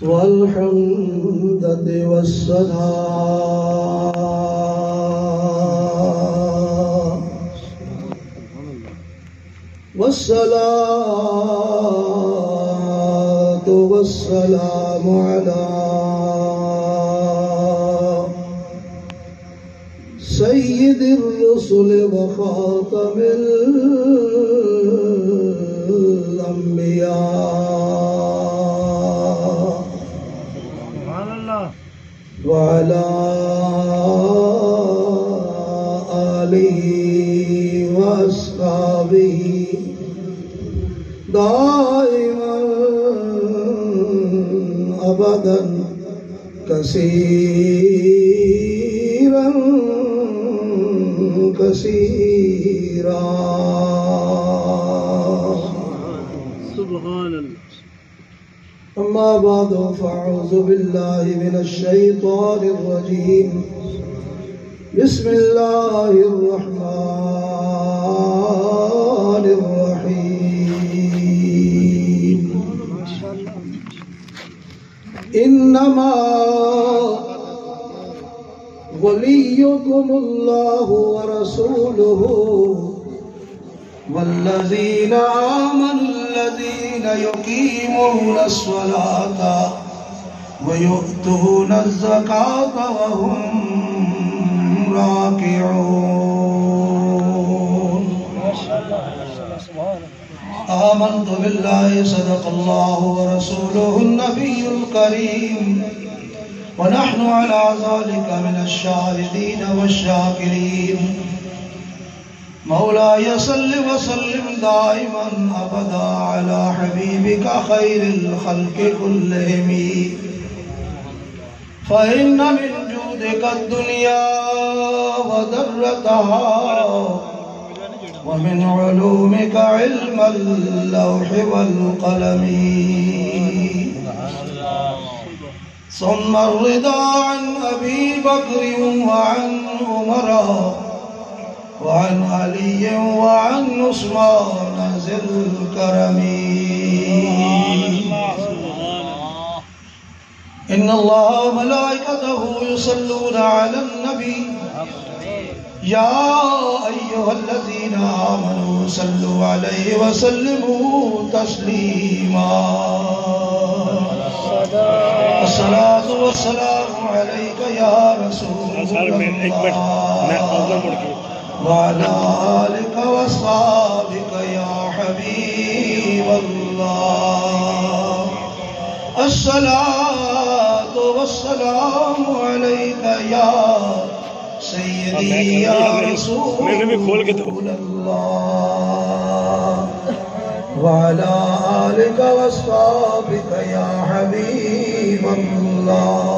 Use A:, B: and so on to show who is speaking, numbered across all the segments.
A: والحمدة والصلاة والسلام على سيد الرسل وخاتم الأنبياء وعلى آله وأصحابه دائما أبدا كثيرا كثيرا.
B: سبحان الله.
A: أما بعد فأعوذ بالله من الشيطان الرجيم. بسم الله الرحمن الرحيم. إنما وليكم الله ورسوله والذين آمنوا الذين يقيمون الصلاة ويؤتون الزكاة وهم راكعون. آمنت بالله صدق الله ورسوله النبي الكريم ونحن على ذلك من الشاهدين والشاكرين. مولاي صل وسلم دائما أبدا على حبيبك خير الخلق كلهم فإن من جودك الدنيا وذرتها ومن علومك علم اللوح والقلم ثم الرضا عن أبي بكر وعن عمر وعن علي وعن عثمان ذي الكرم. إن الله وملائكته يصلون على النبي يا أيها الذين آمنوا صلوا عليه وسلموا تسليما. الصلاة والسلام عليك يا رسول الله وعلى آلك وأصحابك يا حبيب الله. الصلاة والسلام عليك يا سيدي يا رسول الله وعلى آلك وأصحابك يا حبيب الله.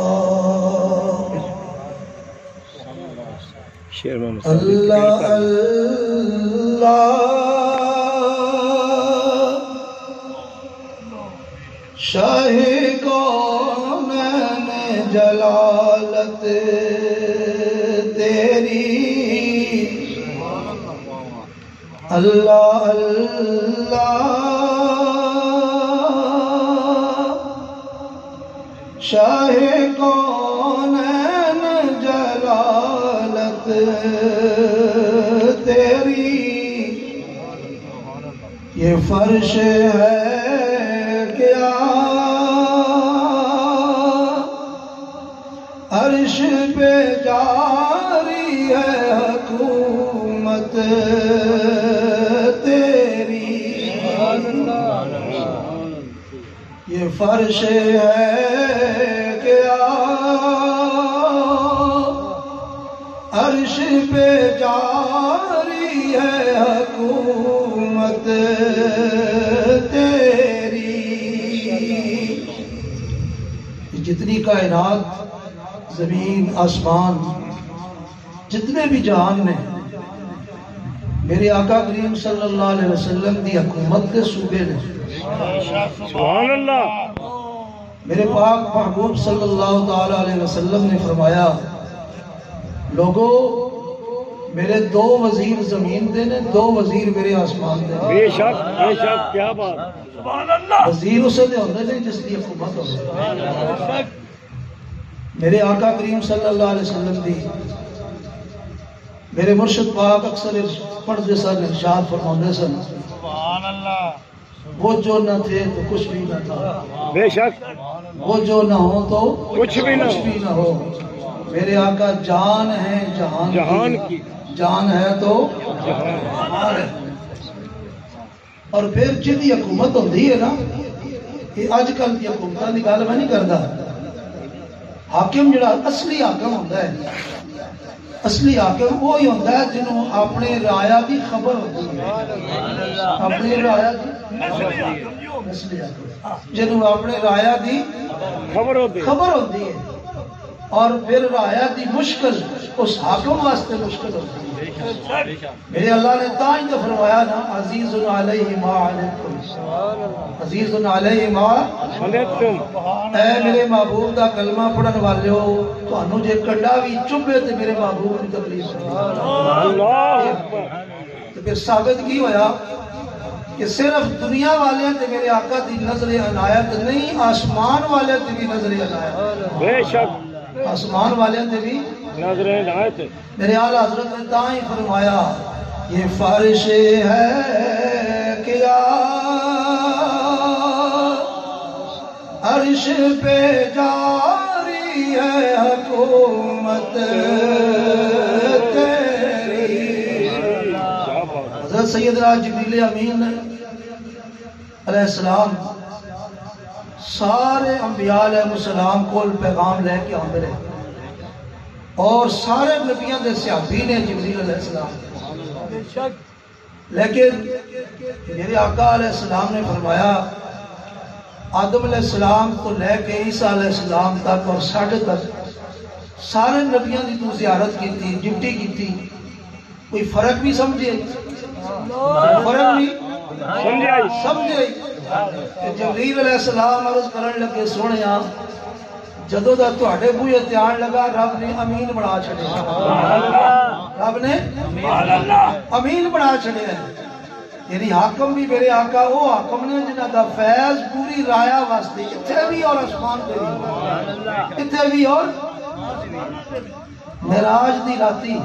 A: اللہ اللہ شاہ کونین جلالت تیری. اللہ اللہ شاہ کونین جلالت تیری. یہ فرش ہے کیا عرش پہ جاری ہے حکومت تیری. یہ فرش ہے کیا عرش پہ جاری ہے حکومت تیری. جتنی کائنات زمین آسمان جتنے بھی جہان نے میرے آقا کریم صلی اللہ علیہ وسلم دی حکومت کے صوبے نے.
B: سبحان اللہ.
A: میرے پاک محبوب صلی اللہ تعالی علیہ وسلم نے فرمایا لوگو میرے دو وزیر زمین دے نے، دو وزیر میرے آسمان دے۔
B: بے شک کیا بات، سبحان اللہ۔
A: وزیر اسے دے ہوندے نے جس دی حکومت ہوندے۔ میرے آقا کریم صلی اللہ علیہ وسلم دی میرے مرشد پاک اکثر پڑھتے سن، ارشاد فرماتے سن،
B: سبحان اللہ،
A: وہ جو نہ تھے تو کچھ بھی نہ تھا،
B: بے شک
A: وہ جو نہ ہو تو
B: کچھ بھی نہ
A: ہو۔ میرے آقا جان ہے جہان کی، جان ہے تو جہان ہے۔ اور پھر جی حکومت ہوتی ہے نا، یہ اج کل کی حکومت کی گل میں نہیں کرتا، حاکم جڑا اصلی حاکم ہوتا ہے، اصلی حاکم وہی ہوتا ہے جنہوں اپنے رایا کی خبر ہوتی ہے، اپنی رایا کی جنہوں اپنے رایا کی خبر ہوتی ہے، اور پھر رایا کی مشکل اس حاکم واسطے مشکل ہوتی ہے۔ میرے اللہ نے تائیں تو فرمایا نا، عزیز علیہ ما عنتم، عزیز علیہ ما عنتم، اے میرے محبوب دا کلمہ پڑھن والے ہو، تانوں جے کنڈا بھی چبھے تے میرے محبوب کی تکلیف ہوتی ہے۔ تو پھر ثابت کی ہویا کہ صرف دنیا والے تے میرے آقا دی نظر عنایت نہیں، آسمان والے تے بھی نظر عنایت، بے شک آسمان والے تے بھی نظر عنایت۔ میرے اعلیٰ حضرت نے تائیں فرمایا، یہ فرش ہے کیا عرش پہ جاری ہے حکومت تیری۔ حضرت سیدنا جبریل امین علیہ السلام سارے انبیاء علیہ السلام کو پیغام لے کے آندے رہے، اور سارے نبیوں دے صحابی نے جبریل علیہ السلام، لیکن میرے آقا علیہ السلام نے فرمایا، آدم علیہ السلام تو لے کے عیسیٰ علیہ السلام تک اور ساڑھے تک سارے نبیوں دی تو زیارت کی تھی، ڈیوٹی کی تھی، کوئی فرق بھی سمجھے، فرق بھی سمجھے۔ جبریل علیہ السلام عرض کرن لگے، سونیا جدوں دا تواڈے بوئے تے آن لگا، رب نے امین بنا چھڑیا، رب نے امین بنا چھڑیا، یعنی حاکم بھی میرے آقا وہ حاکم نے جنہ دا فیض پوری رایا واسطے اتھے بھی اور آسمان پہ بھی، اتھے بھی اور معراج دی راتی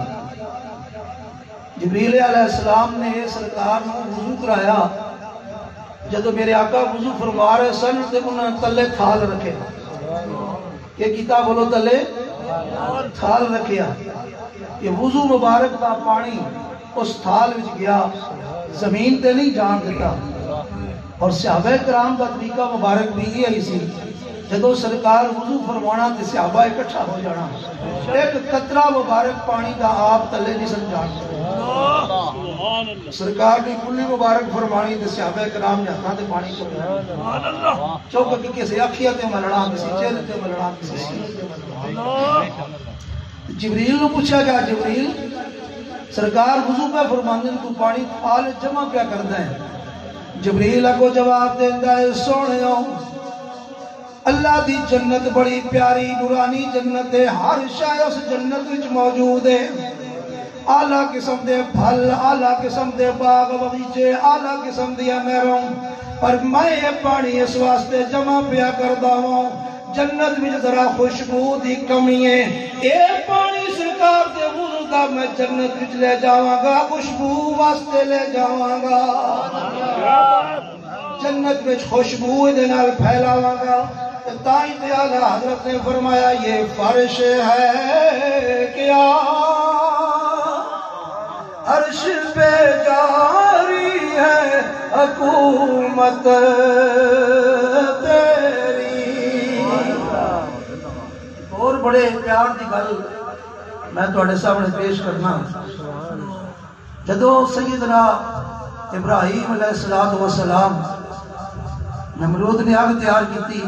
A: جبریل علیہ السلام نے سرکار نو وضو کرایا، جدو میرے آقا وضو فرما رہے سن تے انہوں نے تلے تھال رکھے، کہ کیتا بولو تلے تھال رکھیا، یہ وضو مبارک دا پانی اس تھال وچ گیا، زمین تے نہیں جان دیتا۔ اور صحابہ کرام دا طریقہ مبارک بھی یہ ہی سی، جدو سرکار وضو فرمانا تے صحابہ اکٹھا ہو جانا، ایک قطرہ مبارک پانی دا آپ تلے نہیں سن جان دیتا۔ سرکار نے کلی مبارک فرمانی تے صحابہ کرام نے ہاتھاں تے پانی کو چوک کے کسی اکھیاں تے ملنا، کسی چہرے تے ملنا، کسی سینے تے ملنا۔ جبریل نے پوچھا گیا، جبریل سرکار وضو پہ فرماندے تو پانی تھال جمع کیا کرتا ہے؟ جبریل کو جواب دیتا ہے، سونےو اللہ دی جنت بڑی پیاری نورانی جنت ہے، ہر شے اس جنت وچ موجود ہے، اعلیٰ قسم دے پھل، اعلیٰ قسم دے باغ بغیچے، اعلیٰ قسم دیا نہروں، پر میں یہ پانی اس واسطے جمع پیا کردا ہوں، جنت میں ذرا خوشبو دی کمی ہے، اے پانی سرکار دے وضو دا میں جنت میں لے جاواں گا، خوشبو واسطے لے جاواں گا، جنت میں خوشبو دے نال پھیلاواں گا۔ تائیں تے اعلیٰ حضرت نے فرمایا، یہ فرش ہے کیا عرش پہ جاری ہے حکومت تیری۔ اور بڑے پیار دی گل میں تواڈے سامنے پیش کرنا، جدو سیدنا ابراہیم علیہ السلام نمرود نے آگ تیار کی تھی،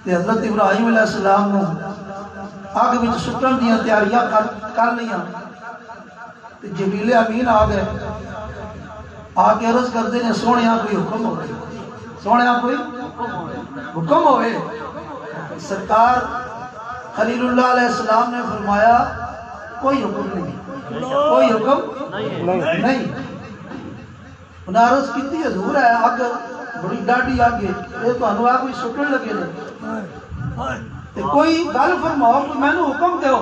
A: تے حضرت ابراہیم علیہ السلام نے آگ وچ سٹن دیا تیاریاں کر لیا، جبریل امین آ گئے، آ کے عرض کرتے ہیں، سونیا کوئی حکم ہوئے، سونیا کوئی حکم ہوئے۔ سرکار خلیل اللہ علیہ السلام نے فرمایا، کوئی حکم نہیں، کوئی حکم نہیں. انہیں عرض کی حضور ہے اگ بڑی ڈاڈی اگ ہے یہ تمہیں آ کوئی سٹن لگے نے کوئی گل فرماؤ میں نے حکم دیو.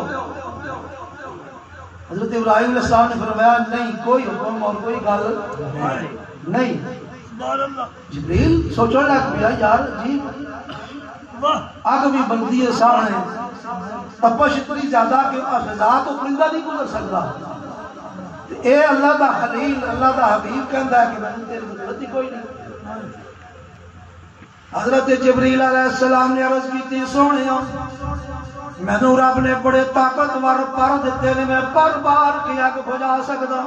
A: حضرت ابراہیم علیہ السلام نے فرمایا نہیں کوئی حکم اور کوئی گل نہیں. جبریل سوچنے لگ پیا یار جی اگ بھی بنتی ہے سامنے تپش اتنی زیادہ کہ فضا تو پرندہ نہیں گزر سکتا. اے اللہ دا خلیل اللہ دا حبیب کہندا ہے کہ میں تیری ضرورت ہی کوئی نہیں. حضرت جبریل علیہ السلام نے عرض کی تھی سونیا مینوں رب نے بڑے طاقتور پر دیتے نے میں پر بار کی اگ بجھا سکدا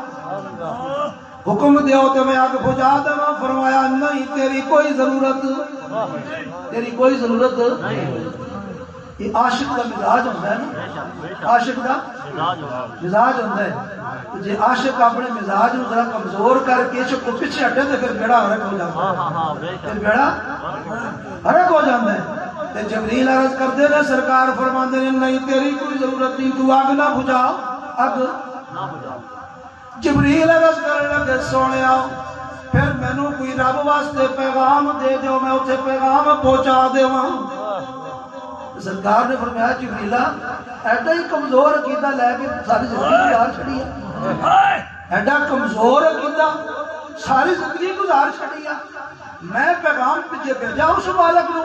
A: حکم دیو تے میں اگ بجھا دواں. فرمایا نہیں تیری کوئی ضرورت نہیں. یہ عاشق کا مزاج ہوتا ہے نا عاشق کا مزاج ہوتا ہے. جی عاشق اپنے مزاج کو ذرا کمزور کر کے عشق کو پیچھے ہٹے تو پھر بیڑا ہرک ہو جاتا ہے. جبریل عرض کرتے ہیں سرکار فرماندے نے نہیں تیری کوئی ضرورت نہیں تو اگ نہ بجھا اگ. جبریل عرض کرنے لگے سونے آؤ پھر مینوں کوئی رب واسطے پیغام دے دیو میں اتنے پیغام پہنچا دیواں. سرکار نے فرمایا جبریلا ایڈا ہی کمزور عقیدہ لے کے ساری زندگی گزار چھڑی ہے ایڈا کمزور عقیدہ ساری زندگی گزار چھڑی ہے میں پیغام پیچھے بھیجا اس مالک نو.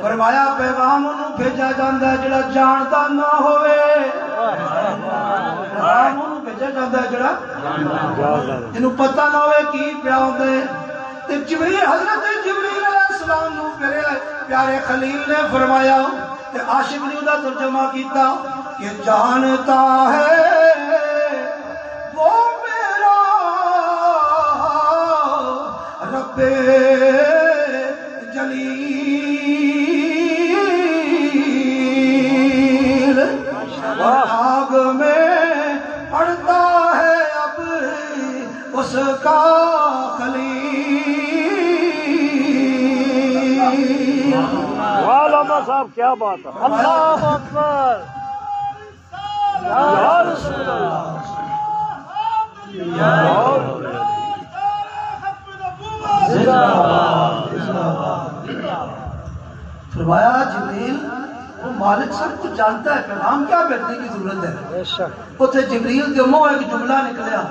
A: فرمایا پیغام انہوں بھیجا جاندہ ہے جڑا جانتا نہ ہوئے پیغام انہوں بھیجا جاندہ ہے جڑا جنہوں پتہ نہ ہوئے کی پیا ہوندے. جبریل حضرت جبریل علیہ السلام نو پیارے خلیل نے فرمایا کہ عاشق نے دا ترجمہ کیتا کہ جانتا ہے وہ میرا رب جلیل آگ میں پڑتا ہے اب اس کا
B: علامہ صاحب کیا بات ہے اللہ اکبر یا رسول اللہ
A: فرمایا جبریل وہ مالک سب کچھ جانتا ہے پیغام کیا بھیجنے کی ضرورت ہے. اتنے جبریل کے منہ ایک جملہ نکلیا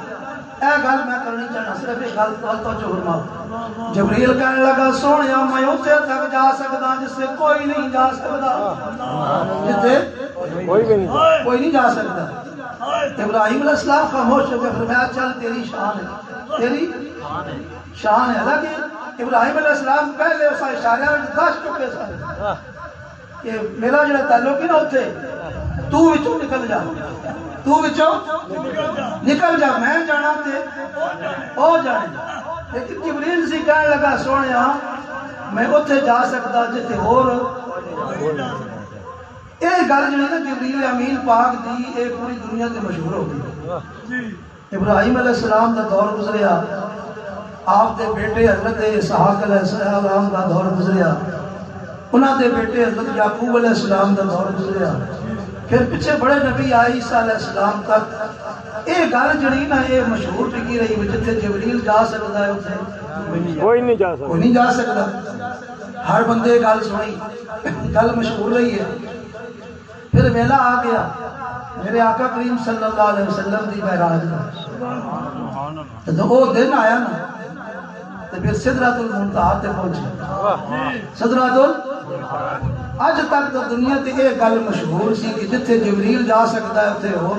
A: اے گل میں کرنی چاہنا صرف ایک گل توجہ فرماؤ. جبریل کہنے لگا سونیا میں اتنے تک جا سکتا جس سے کوئی نہیں جا سکتا جتنے کوئی نہیں جا سکتا. ابراہیم علیہ السلام خاموش ہو گئے فرمایا چل تیری شان ہے تیری شان ہے. حالانکہ ابراہیم علیہ السلام پہلے اس اشارے میں دس چکے سارے کہ میرا جڑا تعلق ہے نا اتنے تو وچوں نکل جا تو وچوں نکل جا میں جانا تے او جانے. لیکن جبریل سی کہنے لگا سونیا میں اتنے جا سکتا جتے اور یہ گل جو ہے جبریل امین پاک دی یہ پوری دنیا سے مشہور ہو گئی. ابراہیم علیہ السلام کا دور گزریا آپ دے بیٹے حضرت اسحاق علیہ السلام کا دور گزریا انہاں دے بیٹے حضرت یعقوب علیہ السلام کا دور گزریا پھر پیچھے بڑے نبی آئے عیسیٰ علیہ السلام تک. یہ گل جڑی نا یہ مشہور ٹکی رہی جتنے جبریل جا سکتا ہے اتنے
B: کوئی نہیں
A: جا سکتا. ہر بندے گل سنی گل مشہور رہی ہے. پھر ویلا آ گیا میرے آقا کریم صلی اللہ علیہ وسلم دی معراج کا. تو وہ دن آیا نا تو پھر سدرۃ المنتہا تے پہنچے. سدرۃ اج تک تو دنیا تے یہ گل مشہور سی کہ جتھے جبریل جا سکتا ہے اتنے اور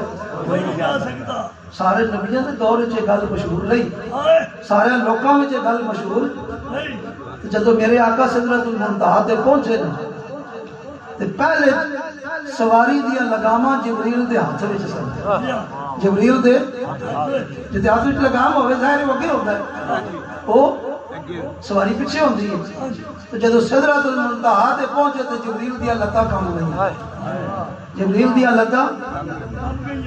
A: سارے نبیوں کے دور میں گل مشہور رہی سارے لوگوں میں گل مشہور. جدو میرے آقا سدرۃ المنتہا تے پہنچے نا پہلے سواری دیا لگاما جبریل دے ہاتھ میں سن. جبریل دے جتے ہاتھ میں لگام ہوئے ظاہر وہ اگے ہوتا ہے وہ سواری پیچھے ہوندی ہے. تو جدو سدرۃ المنتہا تے پہنچے تو جبریل دیا لتاں کم نہیں جبریل دیا لتاں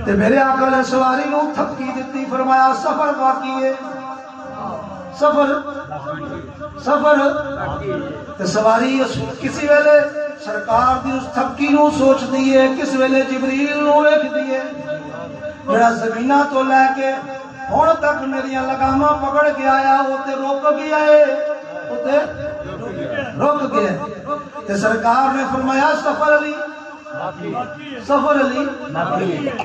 A: تے میرے آقا نے سواری نو تھپکی دیتی فرمایا سفر باقی ہے سفر تے سواری کسی ویلے سرکار دی اس تھپکی نو سوچ دیئے کس ویلے جبریل نو ایک دیئے جڑا زمینہ تو لے کے ہن تک میری لگاماں پکڑ کے آیا اوتے رک گیا ہے، اوتے رک گیا ہے۔ تے سرکار نے فرمایا سفر علی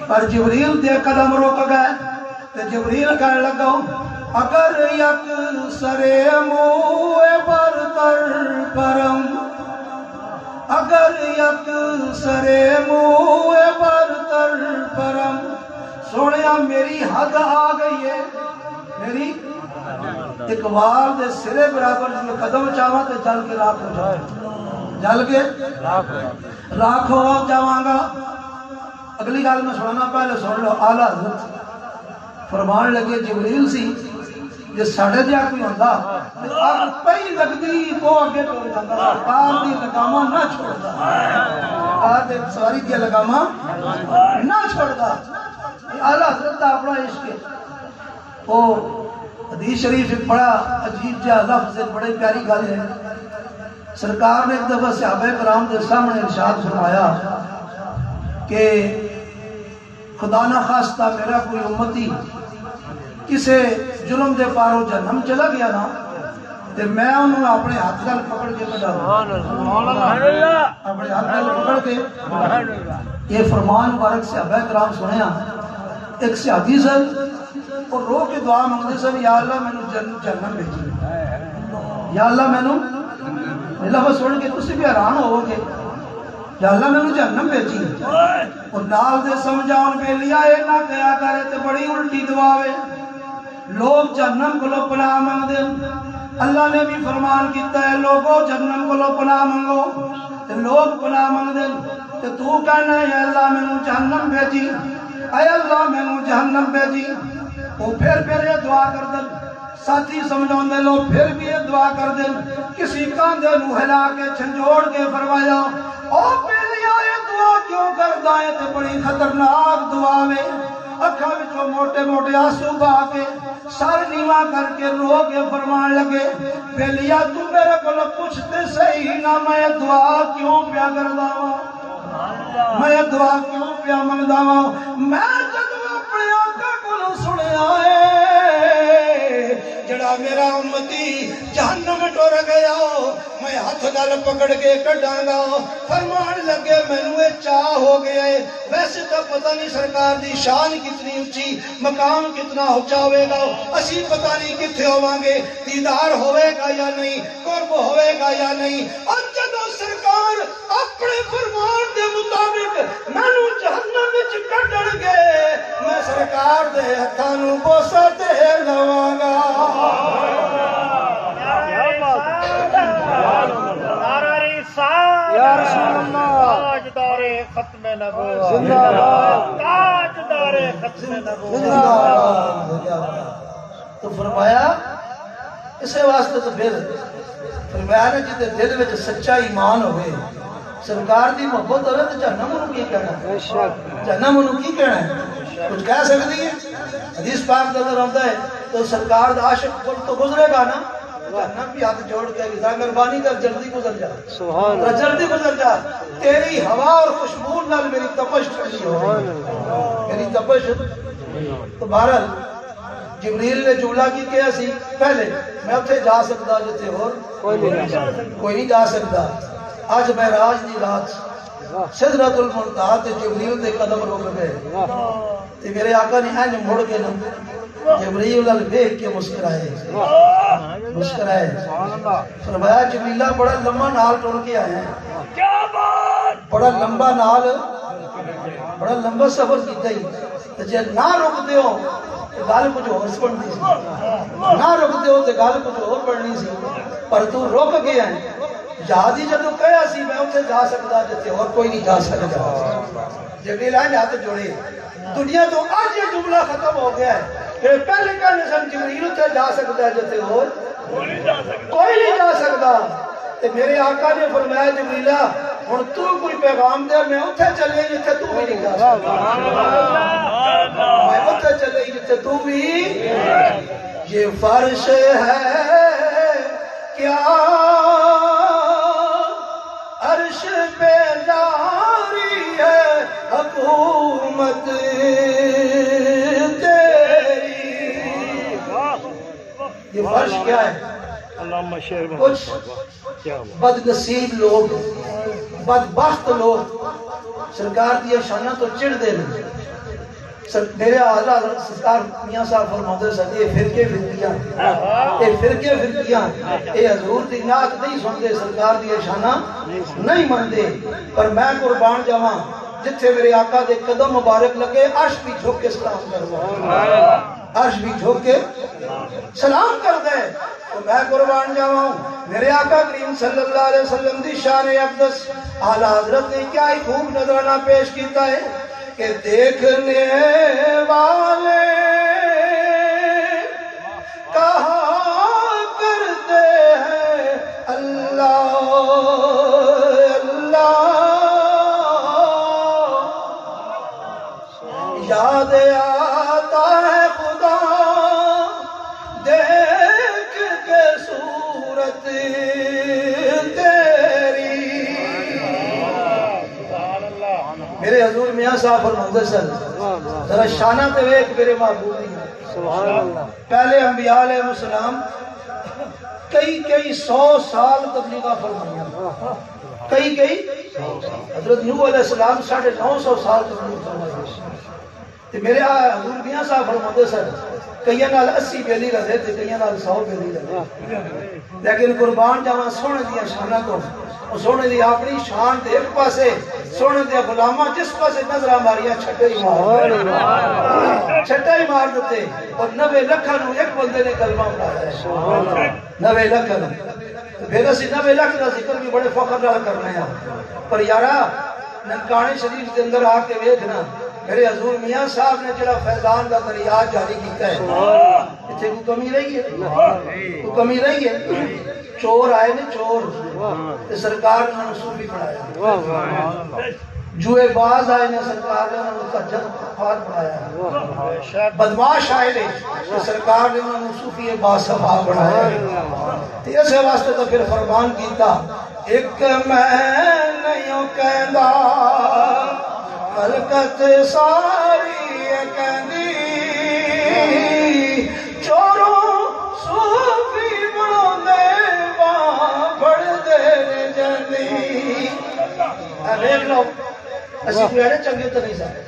A: پر جبریل دے قدم رک گئے تے جبریل کہنے لگا اگر یک سرے موئے برتر پرم، اگر یک سرے موئے برتر پرم، سونیا میری حد آ گئی ہے، میری اقبال دے سرے برابر جو قدم چاہاں تے جل کے راکھ ہو جائے، جل کے راکھ ہو جاواں گا۔ اگلی گل میں سننا، پہلے سن لو۔ اعلیٰ حضرت فرمان لگے جبریل سی جے ساڑھے جا کوئی ہوندہ اگر پہی لگدی وہ اگے ٹور جاتا، سرکار دی لگاماں نہ چھوڑدا، سرکار دے سواری دی لگاماں نہ چھوڑدا۔ اعلیٰ حضرت دا اپنا عشق ہے۔ وہ حدیث شریف ایک بڑا عجیب جہا لفظ ہے، بڑی پیاری گل ہے۔ سرکار نے ایک دفعہ صحابہ کرام کے سامنے ارشاد فرمایا کہ خدا نہ خواستہ میرا کوئی امتی کسے جرم دے پارو جہنم چلا گیا نا تے میں انہوں اپنے ہاتھ نال پکڑ کے کڈا اپنے ہاتھ نال پکڑ کے۔ یہ فرمان مبارک صحابہ کرام سنیا۔ ایک صحابی سن اور رو کے دعا مانگتے سن، یا اللہ میں نے جہنم بھیجی، یا اللہ میں نے لفظ سن کے تسی بھی حیران ہو گے، یا اللہ میں نے جہنم بھیجی۔ اور نال دے سمجھاؤن بے لیا اے نہ کیا کرے تے بڑی الٹی دعا وے، لوگ جہنم کو لو پناہ مانگ دے۔ اللہ نے بھی فرمان کیتا ہے لوگوں جہنم کو لو پناہ مانگو، تے لوگ پناہ مانگ دے تے تو کہنا ہے اللہ میں نے جہنم بھیجی، اے اللہ میں نے جہنم بھیجی۔ وہ پھر یہ دعا کر دیں، ساتھی سمجھاؤں دے لو پھر بھی یہ دعا کر دیں۔ کسی کاندے نو ہلا کے چھنجوڑ کے فرمایا او پہلے آئے دعا کیوں کر دائیں تے بڑی خطرناک دعا میں اکھا وچوں موٹے موٹے آنسو بہا کے سر نیواں کر کے رو کے فرمان لگے پہلیا تو میرے کو پوچھتے صحیح نہ میں دعا کیوں پیا کردا ہوں، میں دعا کیوں پیا منگدا ہوں۔ میں جب اپنے آقا کو سنیا ہے جڑا میرا امتی جہنم ٹر گیا میں ہاتھ نال پکڑ کے کڈاں گا۔ فرمان لگے مینوں اے چاہ ہو گیا ہے، ویسے تو پتہ نہیں سرکار دی شان کتنی اونچی، مقام کتنا اونچا ہوئے گا، اسی پتہ نہیں کتھے ہوواں گے، دیدار ہوئے گا یا نہیں، قرب ہوئے گا یا نہیں۔ اور جدوں سرکار اپنے فرمان دے مطابق مینوں جہنم وچ کڈن گے میں سرکار دے ہتھاں نوں بوسا تے لواں گا۔
B: یا رسول اللہ تاجدار ختم نبوت زندہ باد، تاجدار ختم نبوت زندہ باد۔
A: تو فرمایا اسے واسطے تو پھر فرمایا نے جتے دل وچ سچا ایمان ہوئے سرکار دی محبت ہوئے تو جہنم انہوں کی کہنا ہے، جہنم انہوں کی کہنا ہے، کچھ کہہ سکتی ہے؟ حدیث پاک نظر آتا ہے تو سرکار دا عاشق تو گزرے گا نا، جہنم بھی ہاتھ جوڑ کے گزا مہربانی کر جلدی گزر جا، جلدی گزر جا، تیری ہوا اور خوشبو نال میری تپش ٹھنڈی ہو گئی، میری تپش۔ تو بہرحال جبریل نے جملہ کی کیا سی پہلے میں اتھے جا سکتا جتے اور کوئی نہیں جا سکتا۔ آج معراج دی رات سدرۃ المنتہا تے جبریل دے قدم رک گئے تے میرے آقا نے اینج مڑ کے جبریل نال دیکھ کے مسکرائے، مسکرائے، فرمایا جبریلہ بڑا لمبا نال ٹر کے آئے ہیں، بڑا لمبا نال، بڑا لمبا سفر کیتا ہی، جے نہ رکتے ہو تو گل کچھ اور بننی سی، نہ رکتے ہو تو گل کچھ اور بننی سی، پر تو رک گیا ہے۔ یاد ہی جدو کہا سی میں اتنے جا سکتا جتے اور کوئی نہیں جا سکتا، جبریل آئے ہاتھ جوڑے، دنیا تو آج یہ جملہ ختم ہو گیا ہے کہ پہلے کہنے سن جبریل اتنے جا سکتا جتے اور کوئی نہیں جا سکتا۔ تے میرے آقا نے فرمایا جبریلہ ہن تو کوئی پیغام دے میں اتنے چلے جتے تو بھی نہیں جا سکتا، میں اتنے چلے جتے تو بھی۔ یہ فرش ہے کیا عرش پہ جاری ہے حکومت، یہ فرش کیا ہے؟
B: علامہ شیر
A: کچھ بد نصیب لوگ، بدبخت لوگ سرکار دی شانہ تو چڑھ دے لیں۔ میرے حضرت سرکار میاں صاحب فرماتے ہیں یہ فرقے فرقیاں یہ حضور دی نعت نہیں سنتے، سرکار دی شانہ نہیں مندے، پر میں قربان جاواں جتھے میرے آقا دے قدم مبارک لگے عرش بھی جھک کے سلام کروا، عرش بھی جھک کے سلام کر دے، تو میں قربان جاواں میرے آقا کریم صلی اللہ علیہ وسلم دی شان اقدس اعلی حضرت نے کیا ہی خوب نظرانہ پیش کیتا ہے کہ دیکھنے والے کہا کرتے ہیں اللہ اللہ، یاد آتا ہے خدا دیکھ کے صورت تیری۔ میرے حضور میاں صاحب فرماتے ہیں ذرا شانہ تے ویکھ میرے محبوب دی، پہلے انبیاء علیہ السلام کئی سو سال تبلیغہ فرمائیاں، کئی حضرت نوح علیہ السلام 950 سال تبلیغ فرمائیاں، میرے حضور میاں صاحب فرماتے ہیں کئیاں نال 80 بیلی رہے تھے، کئیاں نال 100 بیلی رہے، لیکن قربان جاواں سونے دیا شانہ کو، سونے دی اپنی شان تے ایک پاسے، سونے دیا غلاماں جس پاسے نظرہ ماریاں چھٹے ہی مار دیتے، اور 90 لکھاں نو ایک بندے نے کلمہ پڑھایا ہے، 90 لکھاں نو، پھر اسی 90 لکھ دا ذکر بھی بڑے فخر نال کرنے ہیں، پر یارا ننکانے شریف کے اندر آ کے ویکھنا میرے حضور میاں صاحب نے جڑا فیضان کا دریا جاری کیتا ہے، اتنے کوئی کمی رہی ہے؟ کوئی کمی رہی ہے؟ چور آئے نے چور، سرکار نے انہوں صوفی پڑھایا، جوئے باز آئے نے سرکار نے انہوں سجد خفار پڑھایا، بدماش آئے نے سرکار نے انہوں صوفی باصفا پڑھایا، اس واسطے تو پھر فرمان کیتا ایک میں نہیں کہندا ملکت ساری کہندی چوروں صوفی بڑھنے وہاں بڑھ دے جنی۔ دیکھ لو اسی بیاڑے چنگے تو نہیں سکتے،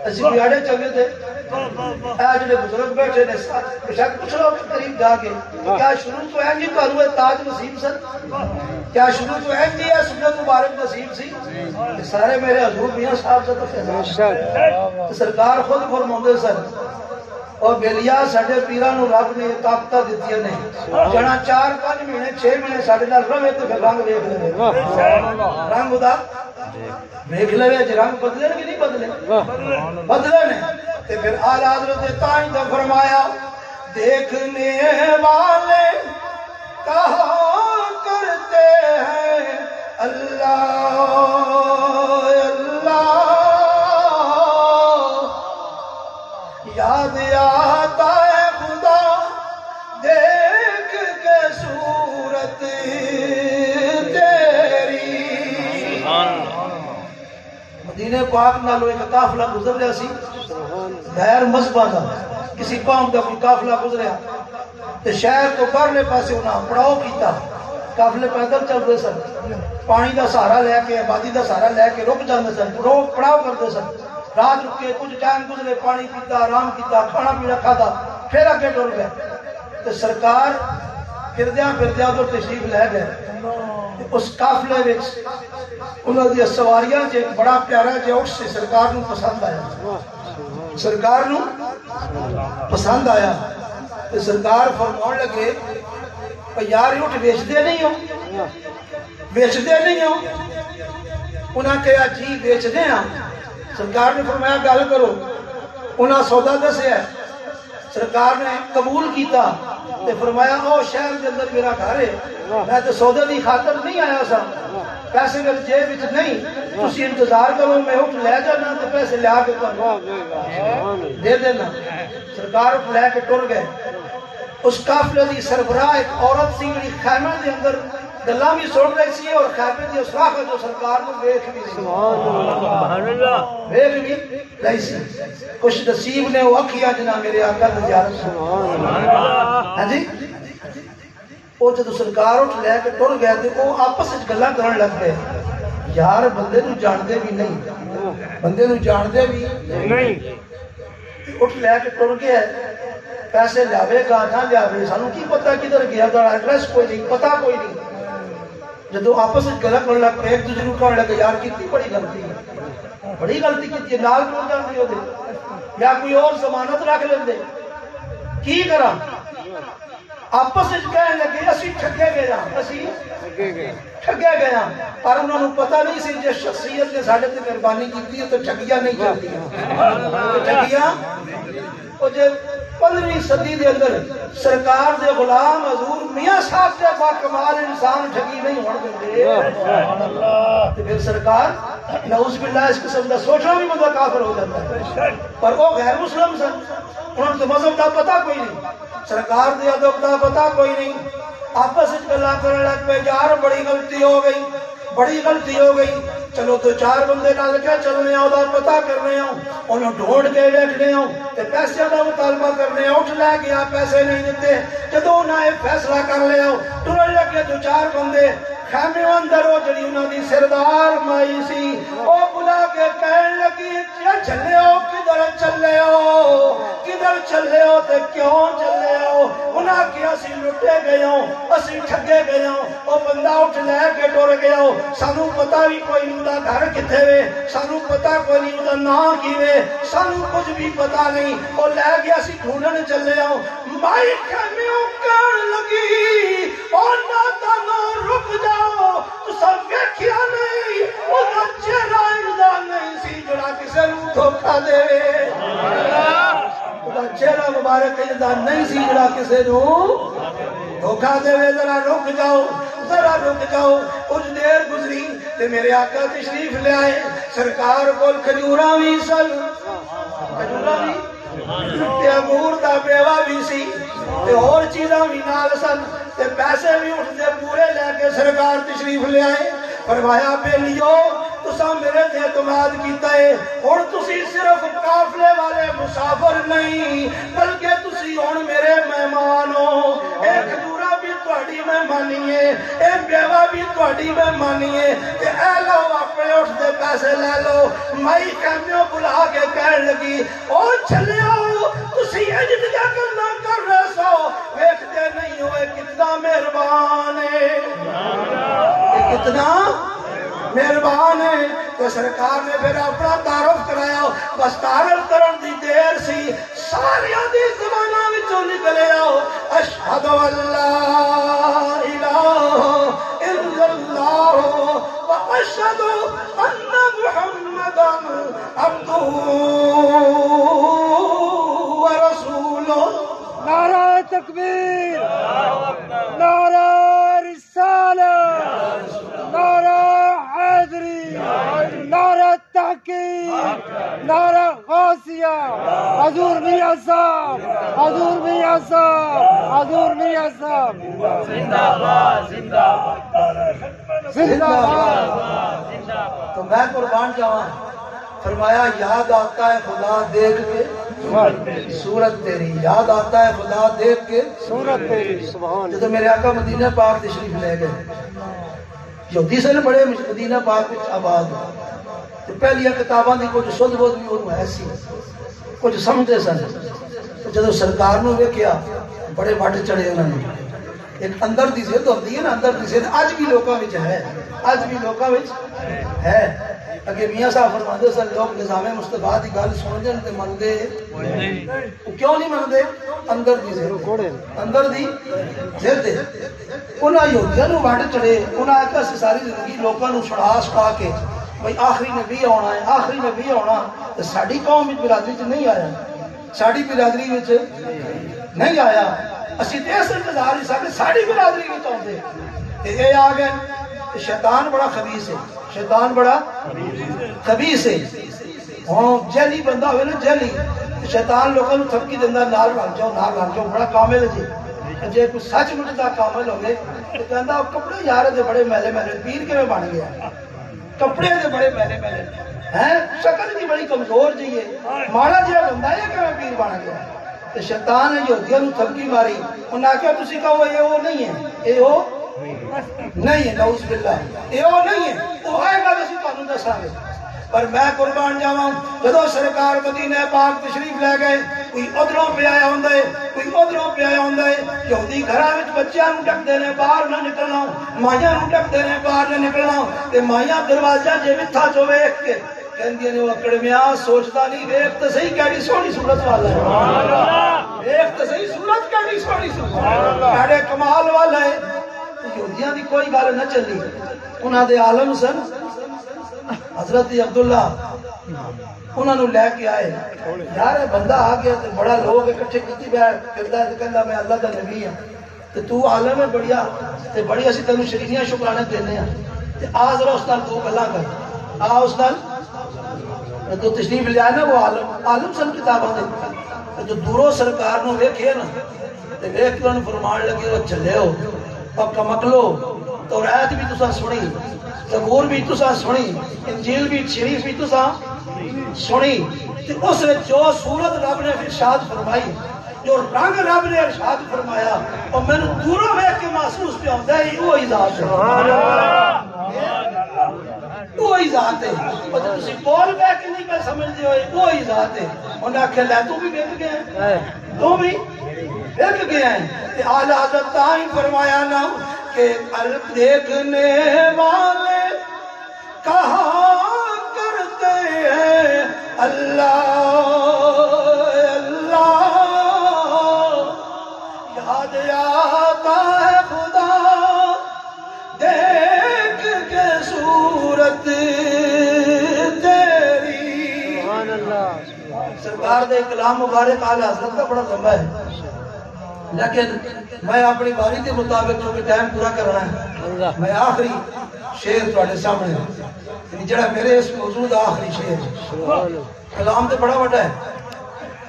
A: اسی بیاڑے چنگے تھے، اے جڑے بزرگ بیٹھے نے بشک کچھ لوگ قریب جا کے کیا شروع تو ہے جی کروے تاج نصیب سن، کیا شروع تو ہے جی سنت مبارک نصیب سی، سارے میرے حضور میاں صاحب سے تو فیضان سرکار خود فرماندے سن، اور بیلیا ساڈے پیراں نو رب نے طاقتاں دتیاں نے، جنا 4-5 مہینے 6 مہینے ساڈے نال رہے تے پھر رنگ ویکھ لے، رنگ دا ویکھ لے، جے رنگ بدلے کہ نہیں بدلے؟ بدلے نے، تے پھر اعلی حضرت نے تائیں تے فرمایا دیکھنے والے کہا کرتے ہیں اللہ اللہ، یاد آتا ہے خدا دیکھ کے صورت تیری۔ مدینے پاک نالو ایک قافلہ گزر رہا سی غیر مذہباں دا، کسی قوم دا کوئی قافلہ گزریا تے شہر تو پرلے پاسے انہاں پڑاؤ کیتا، قافلے پیدل چل رہے سن، پانی دا سہارا لے کے آبادی دا سہارا لے کے رک جاندے سن، پڑاؤ کرتے سن، رات رکے کچھ ٹائم گزرے، پانی پیتا، آرام کیتا، کھانا پینا کھادا، پھر اگے ٹر گئے، تو سرکار پھردیاں تو تشریف لے گئے، اس قافلے وچ انہاں دی سواریاں چ ایک بڑا پیارا جہا اٹھ سے سرکار نو پسند آیا، سرکار نو پسند آیا، تو سرکار فرمان لگے یار اٹھ بیچتے نہیں ہو، بیچتے نہیں ہو؟ انہاں کہا جی بیچتے ہیں، سرکار نے فرمایا گل کرو، انہاں سودا دسیا، سرکار نے قبول کیتا تے فرمایا او شہر کے اندر میرا گھر ہے، میں تو سودے دی خاطر نہیں آیا سا، پیسے میرے جیب وچ نہیں، تسی انتظار کرو میں اٹھ لے جانا تے پیسے لیا کے دے دینا۔ سرکار اٹھ لے کے ٹر گئے، اس قافلے دی سربراہ ایک عورت سی جڑی خیمے دے اندر گلاں بھی سن رہی سی اور خیبے دی سراخ جو سرکار کو ویکھ بھی سبحان اللہ ویکھ بھی رہی سی خوش نصیب نے وہ اکھیاں جنہاں میرے آقا دی زیارت سبحان اللہ ہاں جی وہ جدو سرکار اٹھ لے کے ٹر گئے تھے وہ آپس وچ گلاں کرن لگ پئے یار بندے نو جاندے بھی نہیں بندے نو جاندے بھی نہیں اٹھ لے کے ٹر گیا پیسے لیاوے گا نہ لیاوے سانو کی پتہ کدھر گیا دا ایڈریس کوئی نہیں پتہ کوئی نہیں جدو آپس وچ گلاں کرن لگ پئے ایک دوسرے نو کہن لگے یار کتنی بڑی غلطی ہے بڑی غلطی کیتی ہے نال ٹر جاندے ہو دے یا کوئی اور ضمانت رکھ لیندے کی کراں آپس کہنے لگے اسی ٹھگے گئے ہاں اسی ٹھگے گئے ہاں پر انہوں نے پتہ نہیں سی جس شخصیت نے ساڈے تے مہربانی کی ہے تو ٹھگیاں نہیں چلتی تو ٹھگیاں وہ جو 15ویں صدی دے اندر سرکار دے غلام حضور میاں صاحب سے با کمال انسان ٹھگی نہیں ہوڑ دے سبحان اللہ تے پھر سرکار نعوذ باللہ اس قسم دا سوچنا بھی بندہ کافر ہو جاتا ہے پر وہ غیر مسلم سن انہوں نے مذہب دا پتہ کوئی نہیں سرکار دے ادب دا پتہ کوئی نہیں آپس وچ گلاں کرن لگ پئے یار بڑی غلطی ہو گئی بڑی غلطی ہو گئی چلو تو چار بندے نال کے چلنے او دا پتہ کرنے ہوں انہوں ڈھونڈ کے بیٹھنے ہوں تے پیسے دا مطالبہ کرنے اٹھ لے گیا پیسے نہیں دیتے جدوں انہاں اے فیصلہ کر لیا ٹرن لگے تو چار بندے خیمے اندر وہ جڑی انہاں دی سردار مائی سی او بلا کے کہن لگی چلے ہو کدھر چلے ہو کدھر چلے ہو تے کیوں چلے ہو انہاں کیا اسی لٹے گئے ہوں اسی ٹھگے گئے ہوں او بندہ اٹھ لے کے ٹر گیا ہو سانو پتہ بھی کوئی نہیں دا گھر کتے وے سانو پتہ کوئی نہیں دا نام کی وے سانو کچھ بھی پتہ نہیں او لے گیا اسی ڈھونڈن چلے ہوں مائی خیمے کہن لگی او ناتانو رک جاؤ تو سب ویکھیا نہیں او دا چہرہ اندا نہیں سی جڑا کسے نوں دھوکا دے او دا چہرہ مبارک اندا نہیں سی جڑا کسے نوں دھوکا دے ذرا رک جاؤ کچھ دیر گزری تے میرے آقا تشریف لے آئے سرکار کول کھجوراں وی سن کھجوراں وی تے انگور دا میوہ بھی سی تے اور چیزاں بھی نال سن تے پیسے بھی اٹھتے پورے لے کے سرکار تشریف لے آئے فرمایا بیلیو تساں میرے تے اعتماد کیتا ہے ہن تسی صرف قافلے والے مسافر نہیں بلکہ تسی ہن میرے مہمان ہو اے کھجورا بھی تہاڈی مہمانی ہے اے میوہ بھی تہاڈی مہمانی ہے تے اے لو اپنے اٹھتے پیسے لے لو مائی خیمیوں بلا کے کہن لگی او چلیو تسی اج کیا کرنا کر رہے سو ویکھتے نہیں ہوئے کتنا مہربان ہے کتنا مہربان ہے تو سرکار نے پھر اپنا تعارف کرایا بس تعارف کرن دی دیر سی ساریاں دی زباناں وچوں نکلے آؤ اشہد ان لا الہ الا اللہ واشہد ان محمدا عبدہ ورسولہ
C: نعرہ تکبیر نعرہ رسالہ نعرہ حیدری نعرہ تحقیق نعرہ غوثیہ حضور میاں صاحب حضور میاں صاحب حضور میاں صاحب
B: زندہ باد زندہ باد
C: زندہ باد
A: تو میں قربان جاواں فرمایا یاد آتا ہے خدا دیکھ کے صورت تیری یاد آتا ہے خدا دیکھ کے
C: صورت تیری سبحان
A: جب میرے آقا مدینہ پاک تشریف لے گئے یہودی سے بڑے مدینہ پاک وچ آباد تو پہلیاں کتاباں دی کچھ سدھ بودھ بھی انہوں ایسی کچھ سمجھے سن جب سرکار نو ویکھیا بڑے وٹ چڑھے انہوں نے ایک اندر دی ضد ہوندی ہے نا اندر دی ضد اج بھی لوکاں وچ ہے اج بھی لوکاں وچ ہے اگے میاں صاحب فرماندے سن لوگ نظام مصطفیٰ دی گل سن دین تے مندے کیوں نہیں مندے اندر دی ضد اندر دی ضد انہاں یہودیاں نو وٹ چڑھے انہاں آکھیا ساری زندگی لوکاں نو چھڑا کے بھئی آخری نبی آنا ہے آخری نبی آنا تے ساڈی قوم وچ برادری وچ نہیں آیا ساڈی برادری وچ نہیں آیا اسی تے اس انتظار ہی ساڈی ساڈی برادری وچ آندے تے اے آ گئے شیطان بڑا خبیث ہے شیطان بڑا خبیث ہے ہن جہلی بندہ ہوئے نا جہلی شیطان لوکاں نو تھپکی دیندا نال لگ جاؤ بڑا کامل جی جے کوئی سچ مچ دا کامل ہوگے تو کہندا کپڑے یار دے بڑے میلے میلے، پیر کیویں بن گیا؟ کپڑے دے بڑے میلے میلے ہیں، شکل دی بڑی کمزور جی ہے، ماڑا جہا بندہ ہے کیویں پیر بن گیا؟ تے شیطان نے یہودیاں نوں تھپکی ماری، انہاں آکھیا تسی کہو یہ وہ نہیں ہے، یہ وہ نہیں ہے، نعوذ باللہ یہ وہ نہیں ہے، وہ آئے گا اسی تانوں دساں گے۔ پر میں قربان جاواں جدو سرکار مدینہ پاک تشریف لے گئے، کوئی ادھروں پہ آیا ہوندا ہے، کوئی ادھروں پہ آیا ہوندا ہے، یہودی گھراں وچ بچیاں نوں ڈکدے نے باہر نہ نکلنا، مائیاں نوں ڈکدے نے باہر نہ نکلنا، تے مائیاں دروازہ جے وتھا جو ویکھ کے کہندیاں نے وہ اکڑمیاں سوچدا نہیں، ویکھ تے صحیح کیڑی سونی صورت والا ہے، سبحان اللہ، ویکھ تے صحیح صورت کیڑی سونی صورت کیڑے کمال والا ہے۔ یہودیاں دی کوئی گل نہ چلی، انہاں دے عالم سن حضرت عبداللہ، انہوں نے لے کے آئے، یار بندہ آ گیا تو بڑا لوگ اکٹھے کیتی پھردا ہے، کہندا میں اللہ دا نبی ہاں تے تو عالم ہے بڑیا تے بڑی اسی تینوں شریفیاں شکرانے دینے ہاں تے آ ذرا اس نال دو گلاں کر، آ اس نال تو تشریف لے آئے نا وہ عالم سن کتاباں دے، جو دوروں سرکار نو ویکھے نا تے ویکھ کے انہوں فرمان لگے وہ چلے ہو پکا مکلو، تورات بھی تساں سنی، زبور بھی تساں سنی، انجیل بھی شریف بھی تساں سنی، اس نے جو صورت رب نے ارشاد فرمائی، جو رنگ رب نے ارشاد فرمایا، اور میں نے دوروں ویکھ کے محسوس پہ ہوتا ہے وہی ذات ہے، وہی ذات ہے، اور جو تسی بول پہ کے نہیں پہ سمجھتے ہوئے وہی ذات ہے۔ انہوں نے آکھیا لے تو بھی ویکھ گئے ہیں، تو بھی ویکھ گئے ہیں، اعلی حضرت تائیں فرمایا نا کہ دیکھنے والے کہا کرتے ہیں اللہ اللہ، یاد آتا ہے خدا دیکھ کے صورت تیری۔ سرکار دے کلام مبارک اعلی حضرت کا بڑا لمبا ہے، لیکن میں اپنی باری کے مطابق جو کہ ٹائم پورا کرنا ہے، میں آخری شعر تواڈے سامنے یعنی جڑا میرے اس موضوع دا آخری شعر، کلام تو بڑا بڑا ہے،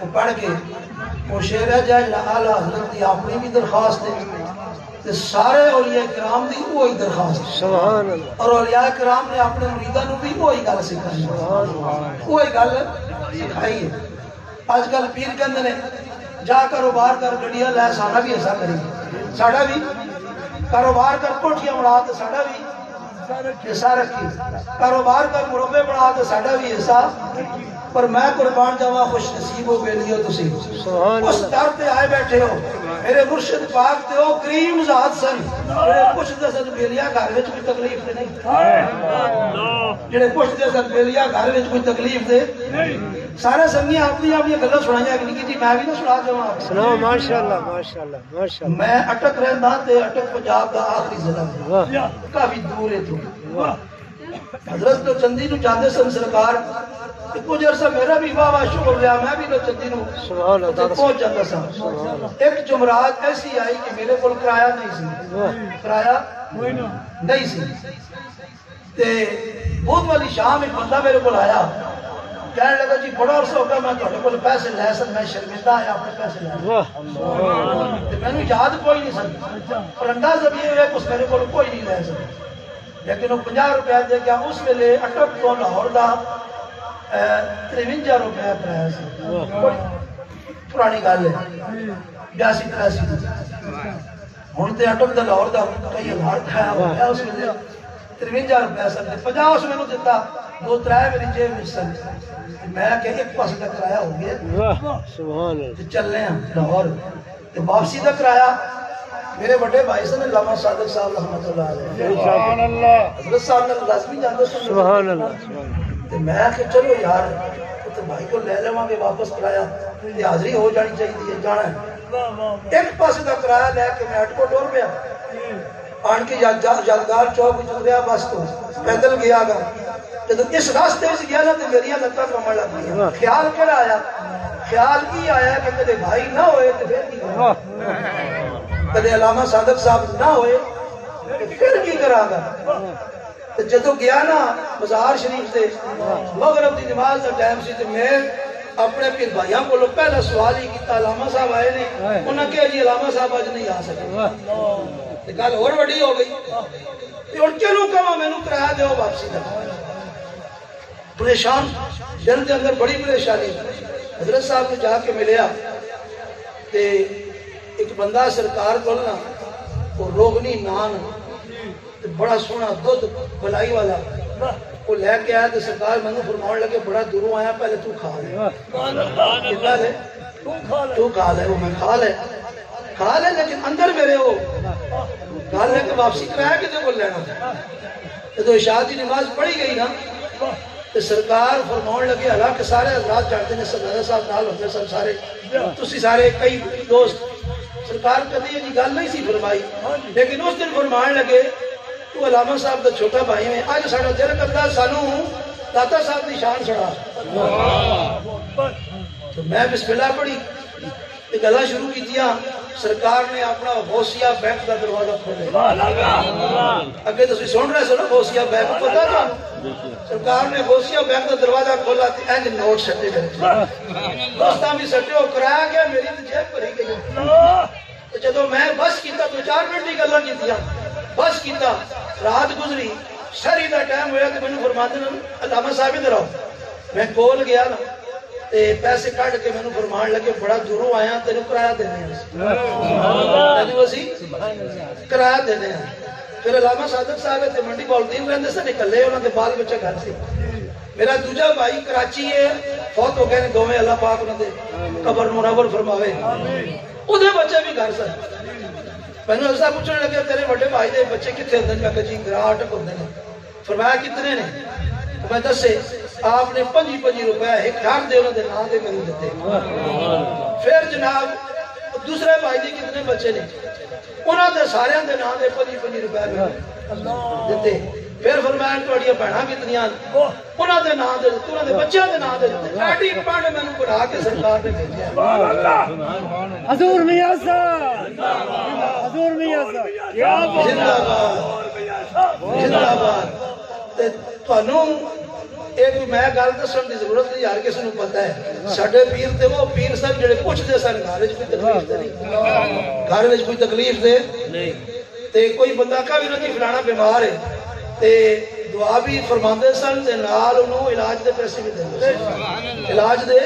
A: وہ پڑھ کے وہ شعر ہے جہاں اعلی حضرت دی اپنی بھی درخواست ہے تے سارے اولیاء کرام دی وہی درخواست ہے، اور اولیاء کرام نے اپنے مریداں نوں بھی وہی گل سکھائی ہے، وہی گل سکھائی ہے۔ آج کل پیر کہندے نے جا کاروبار کر گڈیاں لے، ساڈا بھی ایسا کری، ساڈا بھی کاروبار کر کوٹھیاں بنا تے ساڈا بھی ایسا رکھی، کاروبار کر مربے بنا تے ساڈا بھی ایسا۔ پر میں قربان جاواں خوش نصیب ہو بیلیو تسی اس در تے آئے بیٹھے ہو، میرے مرشد پاک تے او کریم ذات سن جڑے پوچھدے سن بیلیا گھر وچ کوئی تکلیف تے نہیں، جڑے پوچھدے سن بیلیا گھر وچ کوئی تکلیف تے سارے سنگیاں اپنی گلاں سنائیاں کہ جی میں بھی نہ سنا جاواں، سناؤ ماشاءاللہ ماشاءاللہ ماشاءاللہ۔ میں اٹک رہندا تے اٹک پنجاب دا آخری ضلع ہے، کافی دور ہے تو حضرت تو چندی نو جاندے سن سرکار، کچھ عرصہ میرا بھی واہ شکر رہا، میں بھی تو چندی نو پہنچ جاتا سا۔ ایک جمعرات ایسی آئی کہ میرے کو کرایہ نہیں سی، کرایہ نہیں سی، تے بہت والی شام ایک بندہ میرے کو آیا، کہنے لگا جی بڑا عرصہ ہوگا میں تھوڑے کو پیسے لے سن، میں شرمندہ آیا اپنے پیسے لے، میں نے یاد کوئی نہیں سن، اور اندازہ بھی ہوئے کچھ میرے کو کوئی نہیں لے سن، لیکن وہ 50 روپے دے گیا، اس ویلے اٹک تو لاہور دا 53 روپے کرایہ سی، پرانی گل ہے 82-83 ہن تے اٹک دا لاہور دا کئی ہزار کھایا ہوا، اس ویلے 53 روپے سن، 50 اس میں دیتا، 2-3 میری جیب میں سن، میں کہ ایک پاس کا کرایہ ہو گیا، سبحان اللہ، چلنے ہیں لاہور، تے واپسی دا کرایہ میرے بڑے بھائی سن علامہ صادق صاحب رحمۃ اللہ علیہ، سبحان اللہ، حضرت صاحب نے لازمی جاندے سن، سبحان اللہ، تے میں کہ چلو یار تے بھائی کو لے لواں گے واپس کرایا تے حاضری ہو جانی چاہیے، جانا ہے، ایک پاس کا کرایہ لے کے میں اٹکو ٹور پیا، آن کے یادگار چوک اتریا، بس تو پیدل گیا گا، جب اس راستے سے گیا نا تو میری لتاں کمن لگ گئی، خیال کیا آیا، خیال کی آیا کہ کدے بھائی نہ ہوئے تو پھر کی کرا، کدے علامہ صادق صاحب نہ ہوئے تو پھر کی کرا گا، جدو گیا نا بازار شریف سے مغرب دی نماز کا ٹائم سی، تو میں اپنے پھر بھائیوں کو پہلا سوال ہی کیتا علامہ صاحب آئے نے انہوں نے کہا جی علامہ صاحب آج نہیں آ سکے گل اور بڑی ہو گئی اور چلو کہا میں نے کرایہ دو واپسی کا پریشان دل کے اندر بڑی پریشانی حضرت صاحب نے جا کے ملیا تے ایک بندہ سرکار کو نا وہ روغنی نان بڑا سونا دودھ بلائی والا وہ لے کے آیا تو سرکار میں نے فرماؤں لگے بڑا دوروں آیا پہلے تو کھا لے تو کھا لے وہ میں کھا لے لیکن اندر میرے وہ کھا لے کے واپسی کرایا کتے کو لینا تھا تو عشاء کی نماز پڑھی گئی نا تو سرکار فرماؤں لگے حالانکہ سارے حضرات جانتے ہیں سردار صاحب نال ہوتے سب سارے تسی سارے کئی دوست سرکار کدی یہ گل نہیں سی فرمائی لیکن اس دن فرمان لگے تو علامہ صاحب دا چھوٹا بھائی میں آج ساڑھا دل کرتا سانو داتا صاحب دی شان چھڑا تو میں بسم اللہ پڑھی ایک گلا شروع کی دیا سرکار نے اپنا غوثیہ بینک کا دروازہ کھولے اگے تو سن رہے سو نا غوثیہ بینک پتا تھا سرکار نے غوثیہ بینک کا دروازہ کھولا تھی اینج نوٹ سٹے گئے دوستاں بھی سٹے ہو کرایا گیا میری تو جیب بھری گئی تو جدو میں بس کیتا تو 4 منٹ کی گلا کی دیا بس کیتا رات گزری شری دا ٹائم ہویا کہ میں نے فرماتے ہیں علامہ صاحب ادھر آؤ میں کول گیا نا پیسے کٹ کے میں نے فرمان لگے بڑا دوروں آیا تیرے کرایہ دینے ہیں کرایہ دینے ہیں پھر علامہ صادق صاحب تے منڈی بولدین رہندے سے نکلے انہوں نے بال بچے گھر سے میرا دوجا بھائی کراچی ہے فوت ہو گئے نے دوویں اللہ پاک انہوں نے قبر منور فرماوے ادھے بچے بھی گھر سے میں نے ایسا پوچھنے لگے تیرے بڑے بھائی دے بچے کتنے ہوندے نے کہ جی گراٹک ہوندے نے فرمایا کتنے نے تو میں دسے آپ نے 25 روپے ایک لاکھ دے انہوں نے نام دے میرے دیتے پھر جناب دوسرے بھائی دی کتنے بچے نے انہوں نے سارے دے نام دے 25 روپے دیتے پھر فرمایا توڑیاں بہناں کتنی انہوں نے نام دے دیتے انہوں نے بچوں کے نام دے دیتے لاڈی پانڈ میں نے بنا کے سرکار نے بھیجا
C: حضور میاں صاحب حضور میاں صاحب
A: زندہ باد زندہ باد تھانوں ایک میں گل دسن دی ضرورت نہیں ہر کسی نوں پتہ ہے ساڈے پیر تے وہ پیر سن جڑے پوچھدے سن گھر وچ کوئی تکلیف تے نہیں گھر وچ کوئی تکلیف دے نہیں تے کوئی بندہ کہا بھی نہیں فلانا بیمار ہے تے دعا بھی فرماندے سن تے نال انہوں علاج دے پیسے بھی دیندے سن علاج دے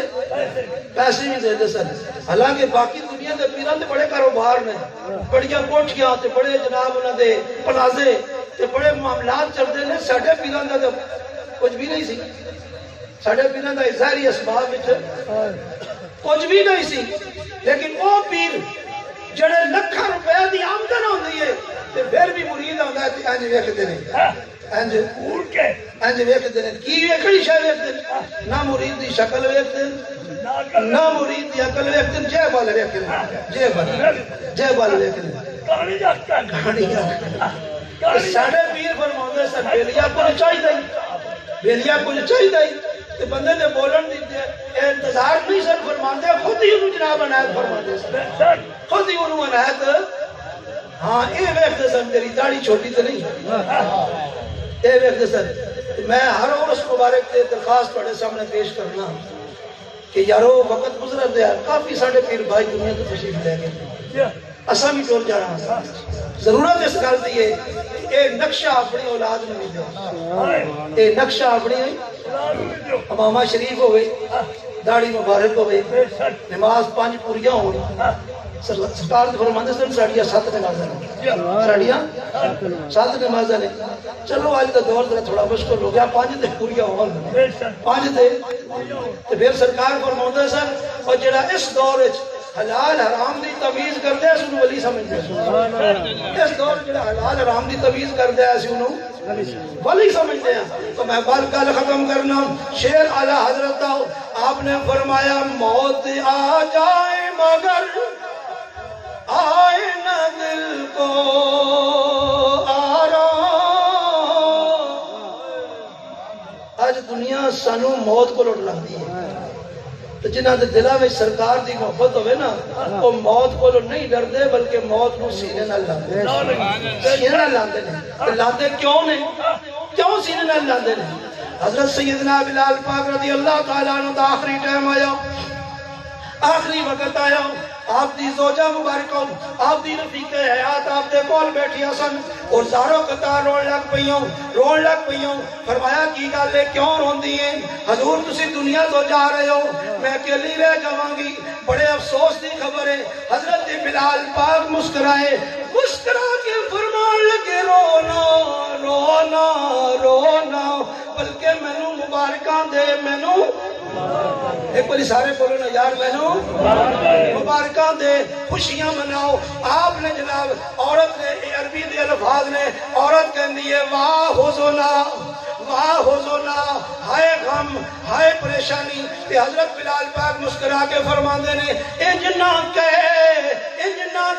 A: پیسے بھی دیندے سن حالانکہ باقی دنیا دے پیراں تے بڑے کاروبار نے بڑیاں کوٹھیاں تے بڑے جناب انہاں دے پلازے تے بڑے معاملات چلدے نے ساڈے پیراں دا کچھ بھی نہیں سی ساڈے پیراں دا ظاہری اسباب وچ کچھ بھی نہیں سی لیکن او پیر جڑے لکھاں روپے دی آمدن ہوندی ہے تے پھر بھی مرید آندا ہے تے انج ویکھدے نے انج اڑ کے انج ویکھدے نے کی ویکھڑی شے ویکھدے نہ مرید دی شکل ویکھدے نہ مرید دی عقل ویکھدے جے بال ویکھدے جے بال ویکھدے کہانی ساڈے پیر فرماندے سن بیلیا کچھ چاہیے بیلیا کچھ چاہیے تے بندے نے بولن دی انتظار نہیں سن فرماندے خود ہی انہوں جناب عنایت فرماندے سن خود ہی انہوں عنایت ہاں اے ویکھدے سن تیری داڑھی چھوٹی تے نہیں اے ویکھدے سن میں ہر عرس مبارک تے درخواست تواڈے سامنے پیش کرنا کہ یارو وقت گزر دیا کافی ساڈے پیر بھائی دنیا تو تشریف لے گئے اساں بھی ٹور جانا ضرورت اس گل دی ہے اے نقشہ اپنی اولاد نوں دے اے نقشہ اپنی امامہ شریف ہوئے داڑھی مبارک ہوئے نماز 5 پوریاں ہون سرکار دے فرماندے سن ساڈیاں 7 نمازاں نے ساڈیاں 7 نمازاں نے چلو اج دا دور ذرا تھوڑا مشکل ہو گیا 5 تے پوریاں ہون 5 تے پھر سرکار فرماندے سن اور جڑا اس دور وچ حلال حرام دی تمیز کردے اس نوں ولی سمجھدے اس دور جڑا حلال حرام دی تمیز کردے اس نوں ولی سمجھدے ہیں تو میں بات گل ختم کرنا شعر اعلی حضرت آپ نے فرمایا موت آ جائے مگر آئے نہ دل کو آرام آج دنیا سانو موت کو لوٹ لگتی ہے تو جنہاں دے دلاں وچ سرکار دی محبت ہوئے نا وہ موت کو نہیں ڈردے بلکہ موت نو سینے نال لاندے سینے نال لاندے نے تے لاندے کیوں نے کیوں سینے نال لاندے نے حضرت سیدنا بلال پاک رضی اللہ تعالیٰ عنہ دا آخری ٹائم آیا، آخری وقت آیا، آپ دی زوجہ مبارک ہو، آپ دی رفیق حیات آپ دے کول بیٹھی سن اور زاروں قطار رون لگ پئیوں فرمایا کی گل ہے کیوں روندی ہیں؟ حضور تسی دنیا تو جا رہے ہو، میں اکیلی رہ جاواں گی، بڑے افسوس دی خبر ہے۔ حضرت بلال پاک مسکرائے، مسکرا کے فرمان لگے رونا رونا رونا، بلکہ مینوں مبارکاں دے، مینوں ایک باری سارے بولو نا یار مینوں مبارکاں دے، خوشیاں مناؤ۔ آپ نے جناب عورت نے عربی دے الفاظ نے، عورت کہندی ہے واہ حزنا، ہائے غم، ہائے پریشانی، تے حضرت بلال پاک مسکرا کے فرماندے نے انج نہ